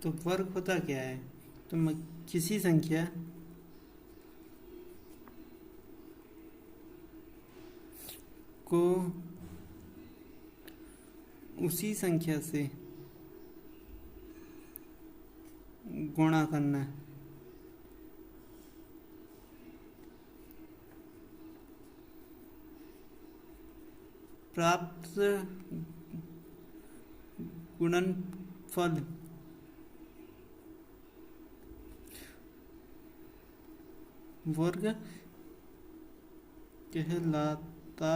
तो वर्ग होता क्या है? तो किसी संख्या को उसी संख्या से गुणा करना है। प्राप्त गुणनफल वर्ग कहलाता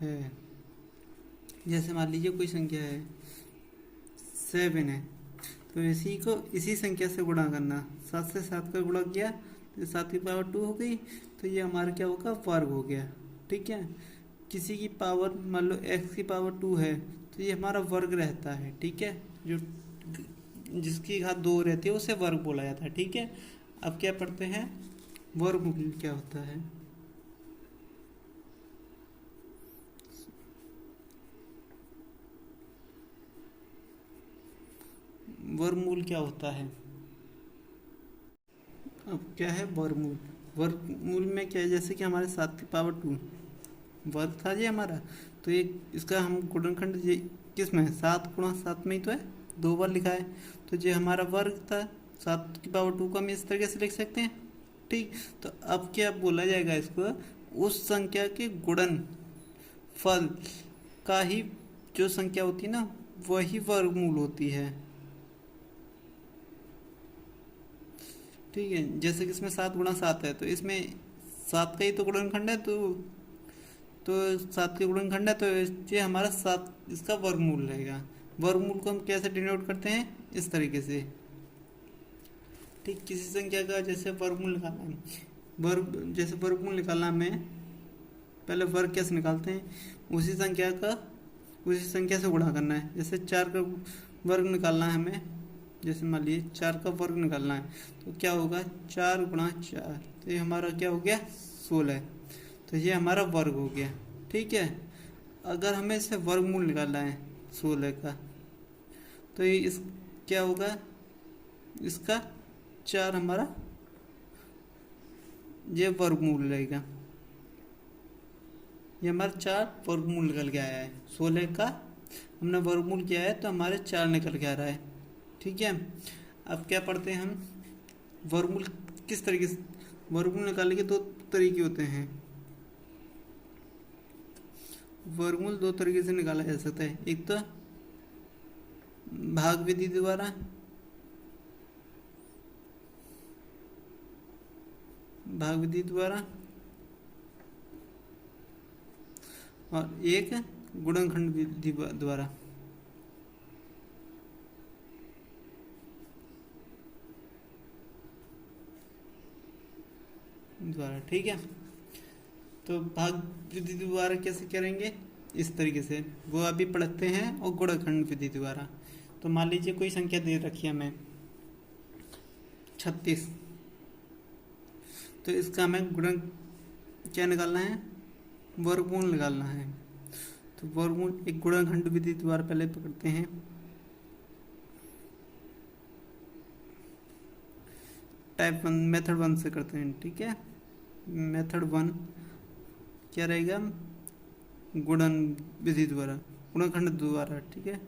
है। जैसे मान लीजिए कोई संख्या है 7 है, तो इसी को इसी संख्या से गुणा करना। 7 से 7 का गुणा किया तो 7 की पावर 2 हो गई, तो ये हमारा क्या होगा? वर्ग हो गया। ठीक है। किसी की पावर मान लो x की पावर 2 है, तो ये हमारा वर्ग रहता है। ठीक है। जो जिसकी घात 2 रहती है उसे वर्ग बोला जाता है। ठीक है। अब क्या पढ़ते हैं? वर्गमूल क्या होता है? वर्गमूल क्या होता है? अब क्या है वर्गमूल? वर्गमूल में क्या है? जैसे कि हमारे 7 की पावर 2 वर्ग था ये हमारा, तो ये इसका हम गुणनखंड ये किस में है? 7 गुणा 7 में ही तो है, 2 बार लिखा है। तो ये हमारा वर्ग था, 7 की पावर 2 को हम इस तरीके से लिख सकते हैं। ठीक। तो अब क्या बोला जाएगा इसको? उस संख्या के गुणन फल का ही जो संख्या होती है ना, वही वर्गमूल होती है। ठीक है। जैसे कि इसमें 7 गुणा 7 है, तो इसमें 7 का ही तो गुणनखंड है, तो 7 के गुणनखंड है, तो ये हमारा 7 इसका वर्गमूल रहेगा। वर्गमूल को हम कैसे डिनोट करते हैं? इस तरीके से। ठीक। किसी संख्या का जैसे वर्गमूल निकालना है, जैसे वर्गमूल निकालना हमें, पहले वर्ग कैसे निकालते हैं? उसी संख्या से गुणा करना है। जैसे 4 का वर्ग निकालना है हमें, जैसे मान लीजिए 4 का वर्ग निकालना है, तो क्या होगा? 4 गुणा 4, तो ये हमारा क्या हो गया? 16। तो ये हमारा वर्ग हो गया। ठीक है। अगर हमें इसे वर्गमूल निकालना है 16 का, तो ये इस क्या होगा? इसका 4 हमारा ये वर्गमूल रहेगा। ये हमारा 4 वर्गमूल निकल के आया है। 16 का हमने वर्गमूल किया है, तो हमारे 4 निकल के आ रहा है। ठीक है। अब क्या पढ़ते हैं हम? वर्गमूल किस तरीके से? वर्गमूल निकालने के 2 तरीके होते हैं। वर्गमूल 2 तरीके से निकाला जा सकता है। एक तो भाग विधि द्वारा, और एक गुणनखंड विधि द्वारा। ठीक है। तो भाग विधि द्वारा कैसे करेंगे? इस तरीके से, वो अभी पढ़ते हैं। और गुणनखंड विधि द्वारा, तो मान लीजिए कोई संख्या दे रखी है हमें 36, तो इसका हमें गुणन क्या निकालना है? वर्गमूल निकालना है। तो वर्गमूल एक गुणनखंड विधि द्वारा पहले पकड़ते हैं। टाइप 1 मेथड 1 से करते हैं। ठीक है। मेथड 1 क्या रहेगा? गुणन विधि द्वारा, गुणनखंड द्वारा। ठीक है।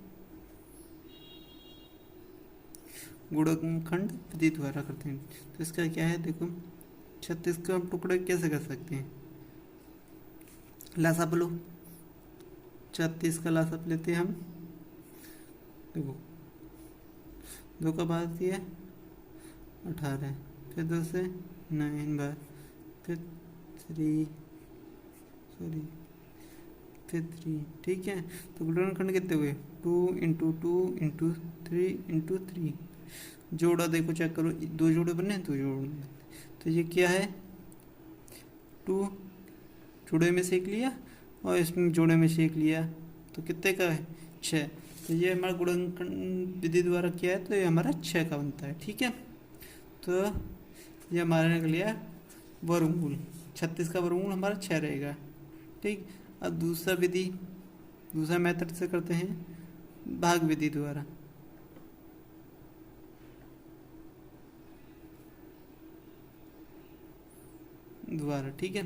गुणनखंड विधि द्वारा करते हैं। तो इसका क्या है? देखो 36 का हम टुकड़े कैसे कर सकते हैं? लासाप लो। 36 का लासाप लेते हैं हम। देखो 2 का भाग दिया 18, फिर 2 से 9 बार, फिर 3 ठीक है। तो गुणनखंड कितने हुए? 2 इंटू 2 इंटू 3 इंटू 3। जोड़ा देखो, चेक करो, 2 जोड़े बने, 2 जोड़े। तो ये क्या है? 2 जोड़े में से एक लिया और इसमें जोड़े में से एक लिया, तो कितने का है? 6। तो ये हमारा गुणनखंड विधि द्वारा किया है, तो ये हमारा 6 का बनता है। ठीक है। तो ये हमारा निकल गया वर्गमूल। 36 का वर्गमूल हमारा 6 रहेगा। ठीक। अब दूसरा मेथड से करते हैं, भाग विधि द्वारा। द्वारा, ठीक है।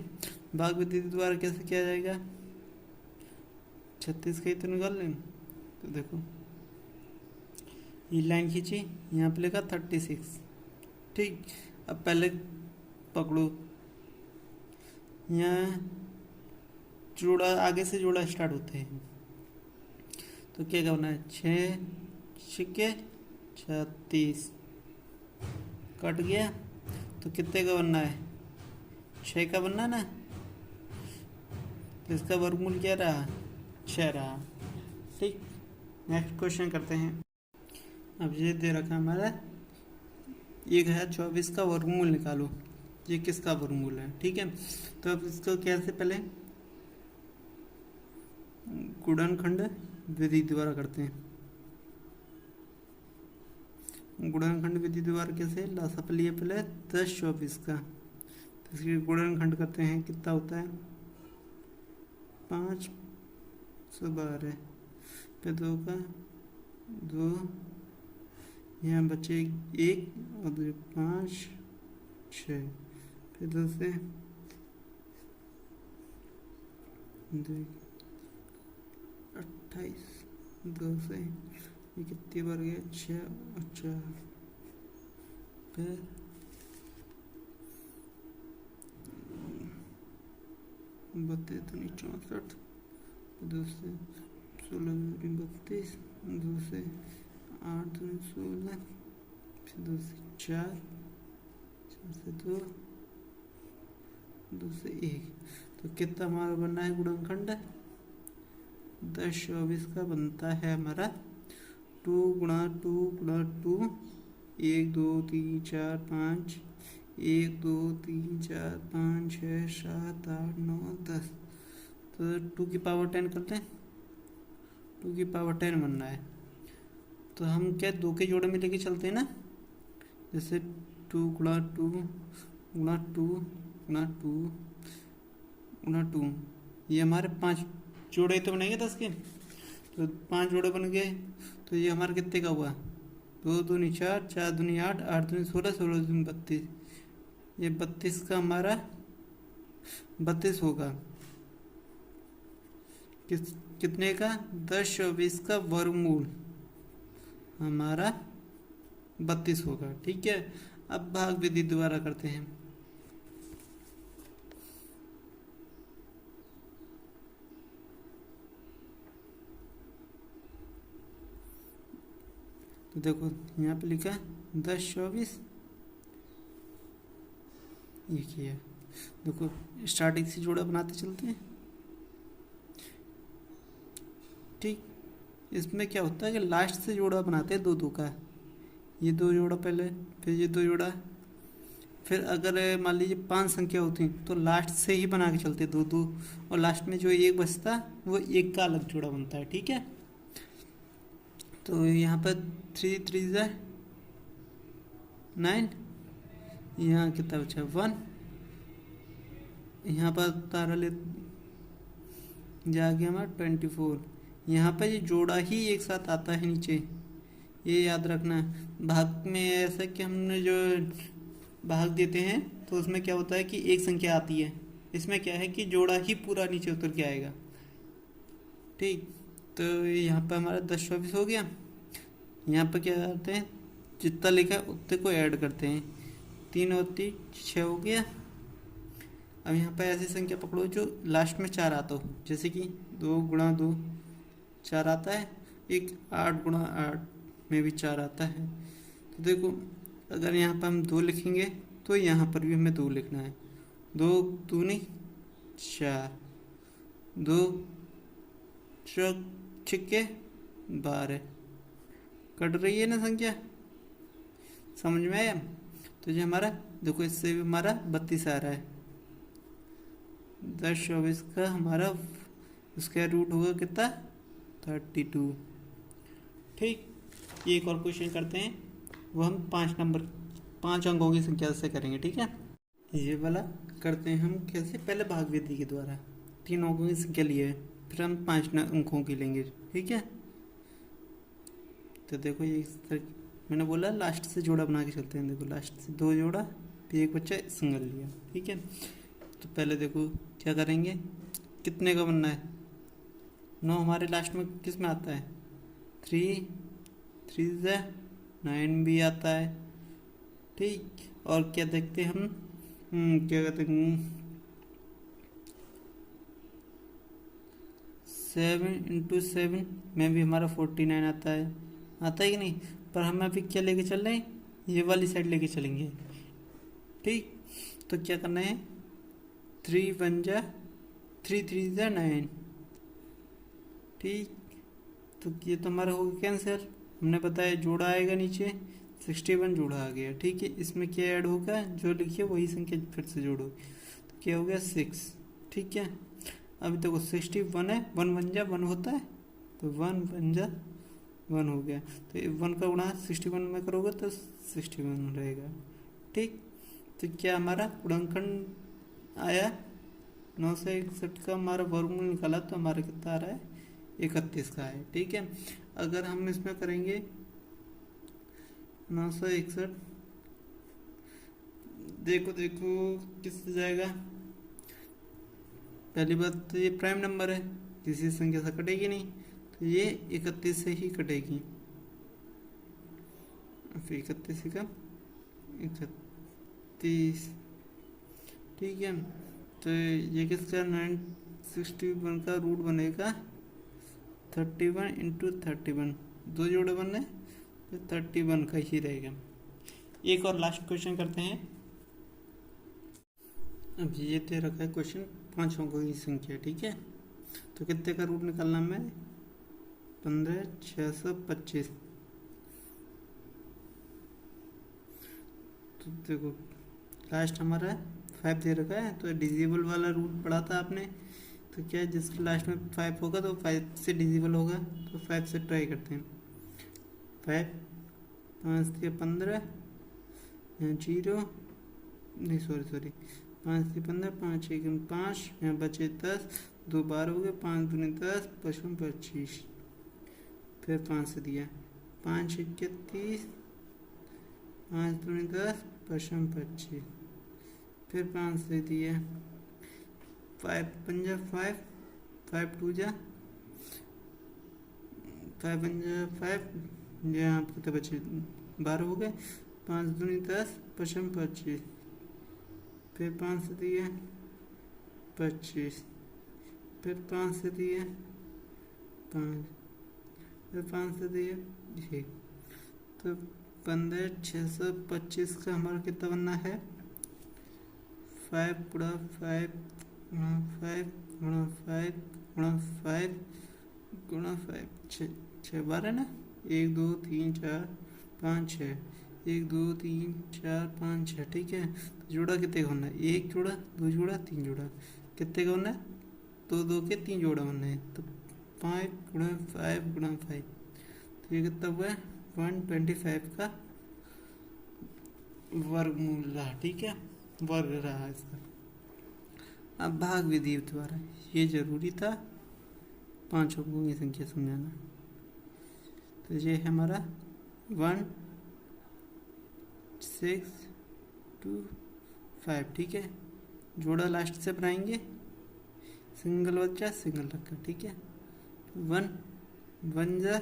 भाग विधि द्वारा कैसे किया जाएगा, 36 का ही तो निकाल लें। तो देखो ये लाइन खींची, यहाँ पे लिखा 36, ठीक। अब पहले पकड़ो, यहाँ जोड़ा आगे से जोड़ा स्टार्ट होते हैं, तो क्या करना है, 6 छिक्के 36 कट गया, तो कितने का बनना है, 6 का बनना ना, तो इसका वर्गमूल क्या रहा, 6 रहा, ठीक। नेक्स्ट क्वेश्चन करते हैं। अब ये दे रखा हमारा 1024 का वर्गमूल निकालो, ये किसका वर्गमूल है, ठीक है। तो अब इसको कैसे, पहले गुणनखंड विधि द्वारा करते हैं। गुणनखंड विधि द्वारा कैसे, लासापा लिए पहले 1024 का, तो इसके गुणनखंड करते हैं, कितना होता है 512, फिर 2 का 2, यहाँ बचे 1 और 5 6, फिर 2 से 28, 2 से ये कितनी बार गया, 6 और 4, फिर 32 दूनी 64, 2 से 16 दूनी 32, 2 से 8 दूनी 16, फिर 2 से 4, 4 से 2, 2 से 1, तो कितना हमारा बनना है गुणनखंड, 1024 का बनता है हमारा 2 गुणा 2 गुणा 2, 1 2 3 4 5, 1 2 3 4 5 6 7 8 9 10, तो 2 की पावर 10 करते हैं, 2 की पावर 10 बनना है। तो हम क्या 2 के जोड़े में लेके चलते हैं ना, जैसे 2 गुणा 2 गुणा 2 गुणा 2 गुणा 2, ये हमारे 5 जोड़े तो बनेंगे 10 के, तो 5 जोड़े बन गए, तो ये हमारे कितने का हुआ, 2 दूनी 4, 4 दूनी 8, 8 दूनी 16, 16 दूनी 32, ये 32 का हमारा 32 होगा, कितने का, 1024 का वर्गमूल हमारा 32 होगा, ठीक है। अब भाग विधि द्वारा करते हैं। तो देखो यहाँ पे लिखा 1024, ये किया, देखो स्टार्टिंग से जोड़ा बनाते चलते हैं, ठीक। इसमें क्या होता है कि लास्ट से जोड़ा बनाते हैं 2 2 का, ये 2 जोड़ा पहले, फिर ये 2 जोड़ा, फिर अगर मान लीजिए 5 संख्या होती तो लास्ट से ही बना के चलते 2 2, और लास्ट में जो 1 बचता वो 1 का अलग जोड़ा बनता है, ठीक है। तो यहाँ पर 3 3 जा 9, यहाँ कितना बचा 1, यहाँ पर तारा ले जाके हमारा 24, यहाँ पर ये जोड़ा ही एक साथ आता है नीचे, ये याद रखना। भाग में ऐसा कि हमने जो भाग देते हैं तो उसमें क्या होता है कि एक संख्या आती है, इसमें क्या है कि जोड़ा ही पूरा नीचे उतर के आएगा, ठीक। तो यहाँ पर हमारा 1024 हो गया, यहाँ पर क्या करते हैं, जितना लिखा है उतने को ऐड करते हैं, 3 और 3 6 हो गया। अब यहाँ पर ऐसी संख्या पकड़ो जो लास्ट में 4 आता हो, जैसे कि 2 गुणा 2 4 आता है, एक 8 गुणा 8 में भी 4 आता है। तो देखो अगर यहाँ पर हम 2 लिखेंगे तो यहाँ पर भी हमें 2 लिखना है, 2 दूनी 4, 2 चौक छिक्के 12, कट रही है ना संख्या, समझ में आया। तो ये हमारा देखो इससे भी हमारा 32 आ रहा है, 1024 का हमारा स्क्वायर रूट होगा कितना 32, ठीक। एक और क्वेश्चन करते हैं, वो हम 5 अंकों की संख्या से करेंगे, ठीक है। ये वाला करते हैं हम कैसे, पहले भाग विधि के द्वारा 3 अंकों की संख्या लिए, फिर हम 5 अंकों की लेंगे, ठीक है। तो देखो ये मैंने बोला लास्ट से जोड़ा बना के चलते हैं, देखो लास्ट से 2 जोड़ा, फिर एक बच्चा सिंगल लिया, ठीक है। तो पहले देखो क्या करेंगे, कितने का बनना है। 9 हमारे लास्ट में किस में आता है, 3 3 से 9 भी आता है। ठीक, और क्या देखते हैं हम, क्या कहते हैं, 7 × 7 में भी हमारा 49 आता है कि नहीं। पर हम अभी क्या लेके चल रहे हैं, ये वाली साइड लेके चलेंगे। ठीक, तो क्या करना है, 3 1 जा 3 3 जा 9। ठीक, तो ये तो हमारा हो गया कैंसिल। हमने बताया जोड़ा आएगा नीचे, 61 जोड़ा आ गया। ठीक है, इसमें क्या ऐड होगा, जो लिखिए वही संख्या फिर से जोड़ो, तो क्या हो गया 6। ठीक है, अभी देखो 61 है, 1 1 जा 1 होता है, तो 1 1 जा 1 हो गया। तो 1 का गुणा 61 में करोगे तो 61 रहेगा। ठीक, तो क्या हमारा गुणनखंड आया, 9 से 61 का हमारा वर्गमूल निकाला तो हमारा कितना आ रहा है, 31 का है। ठीक है, अगर हम इसमें करेंगे 961, देखो किस जाएगा। पहली बात तो ये प्राइम नंबर है, किसी संख्या से कटेगी नहीं, तो ये 31 से ही कटेगी। 31 का 31। ठीक है, तो ये किसका 961 का रूट बनेगा 31 × 31, 2 जोड़े बनने तो 31 का ही रहेगा। एक और लास्ट क्वेश्चन करते हैं। अब ये दे रखा है क्वेश्चन 5 अंकों की संख्या। ठीक है, तो कितने का रूट निकालना है, 15,625। तो देखो लास्ट हमारा 5 दे रखा है, तो डिजिबल वाला रूट पढ़ा था आपने, तो क्या है जिसके लास्ट में 5 होगा तो 5 से डिजिबल होगा, तो 5 से ट्राई करते हैं। 5 5 से 15, 0 नहीं सॉरी 5 से 15, 5 1 5, यहाँ बचे 10, 2 12 हो गए, 5 दूनी 10, 55 25, फिर 5 से दिया, 5 31, 5 दूनी 10, 55 25, फिर 5 से दिया, 5 पंजा 5, 5 2 जा 5 पंजा 5, यहाँ कितने बचे 12 हो गए, 5 दूनी 10, 55 25, फिर 5 से दिए 25, फिर 5 से दिए 5, फिर 5 से दिए 1, तो 15,625 का हमारा कितना बनना है, 5 गुणा 5 गुणा 5 गुणा 5 गुणा 5 गुणा 5, 6 12 ना, 1 2 3 4 5 6, 1 2 3 4 5 6। ठीक है, तो जोड़ा कितने का होना है, 1 जोड़ा 2 जोड़ा 3 जोड़ा, कितने का होना है, 2 2 के 3 जोड़ा बनना है, तो 5 गुणा 5 गुणा 5, तो ये कितना हुआ है 125 का वर्गमूल रहा। ठीक है, वर्ग रहा इसका। अब भाग विधि द्वारा, ये जरूरी था 5 अंकों की संख्या समझाना। तो ये है हमारा 1 6 2 5। ठीक है, जोड़ा लास्ट से बनाएंगे, सिंगल बच्चा सिंगल रखा। ठीक है, 1 1 जा,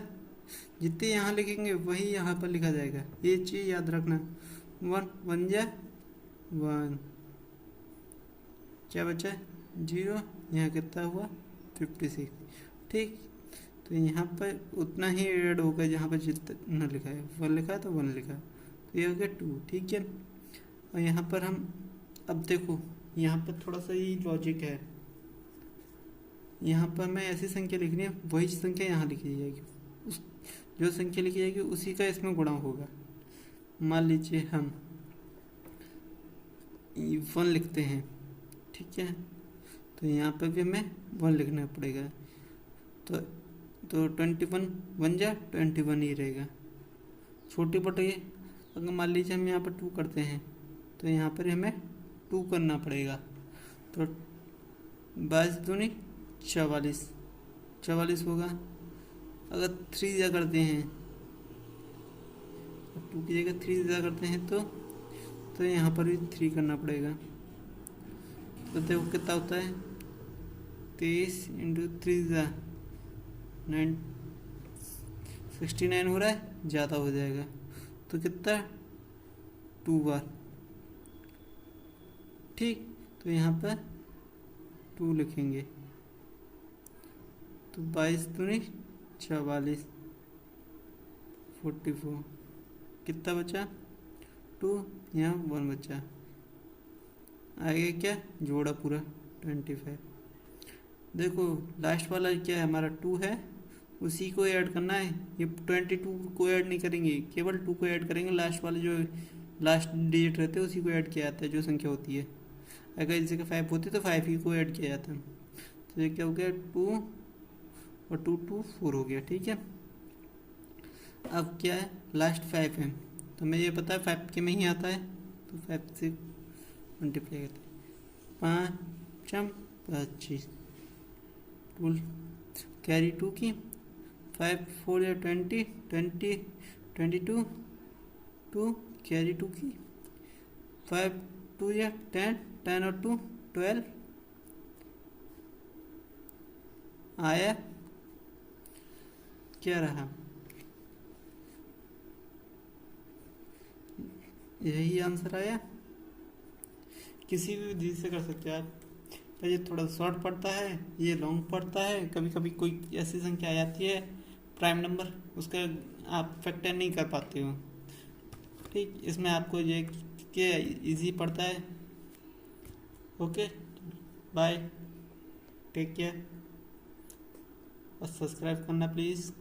जितने यहाँ लिखेंगे वही यहाँ पर लिखा जाएगा, ये चीज़ याद रखना। 1 1 जा 1, क्या बचा 0, यहाँ कितना हुआ 56। ठीक, तो यहाँ पर उतना ही ऐड होगा जहाँ पर जितना लिखा है, 1 लिखा है तो 1 लिखा, तो ये हो गया 2। ठीक है, और यहाँ पर हम अब देखो यहाँ पर थोड़ा सा ही लॉजिक है, यहाँ पर मैं ऐसी संख्या लिखनी है, वही संख्या यहाँ लिखी जाएगी, उस जो संख्या लिखी जाएगी उसी का इसमें गुणा होगा। मान लीजिए हम 1 लिखते हैं, ठीक है, तो यहाँ पर भी हमें 1 लिखना पड़ेगा, तो 21 1 जा 21 ही रहेगा। छोटी बटे अगर मान लीजिए हम यहाँ पर 2 करते हैं, तो यहाँ पर हमें 2 करना पड़ेगा, तो 22 दूनी 44 होगा। अगर 3 जा करते हैं, 2 की जगह 3 जा करते हैं, तो यहाँ पर भी 3 करना पड़ेगा, तो देखो कितना होता है, 23 इंटू 3 9 69 हो रहा है, ज़्यादा हो जाएगा तो कितना 2 बार। ठीक, तो यहाँ पर 2 लिखेंगे तो 22 दूनी 44 44, कितना बचा 2, यहाँ 1 बचा, आगे क्या जोड़ा पूरा 25। देखो लास्ट वाला क्या है हमारा 2 है, उसी को ऐड करना है, ये 22 को ऐड नहीं करेंगे, केवल 2 को ऐड करेंगे, लास्ट वाले जो लास्ट डिजिट रहते हैं उसी को ऐड किया जाता है जो संख्या होती है। अगर जैसे कि 5 होती है तो 5 ही को ऐड किया जाता है। तो ये क्या हो गया 2 और 2 2 4 हो गया। ठीक है, अब क्या है लास्ट 5 है, तो हमें ये पता है 5 के में ही आता है, तो 5 से मल्टीप्लाई करते हैं, 5 25 टूल कैरी 2 की, 5 4 या 20 20 22 2 कैरी 2 की, 5 2 या 10 10 और 2 12 आया, क्या रहा, यही आंसर आया। किसी भी विधि से कर सकते हैं आप, पर ये थोड़ा शॉर्ट पड़ता है, ये लॉन्ग पड़ता है, कभी कभी कोई ऐसी संख्या आ जाती है प्राइम नंबर, उसका आप फैक्टर नहीं कर पाते हो। ठीक, इसमें आपको ये क्या इजी पड़ता है। ओके, बाय, टेक केयर और सब्सक्राइब करना प्लीज़।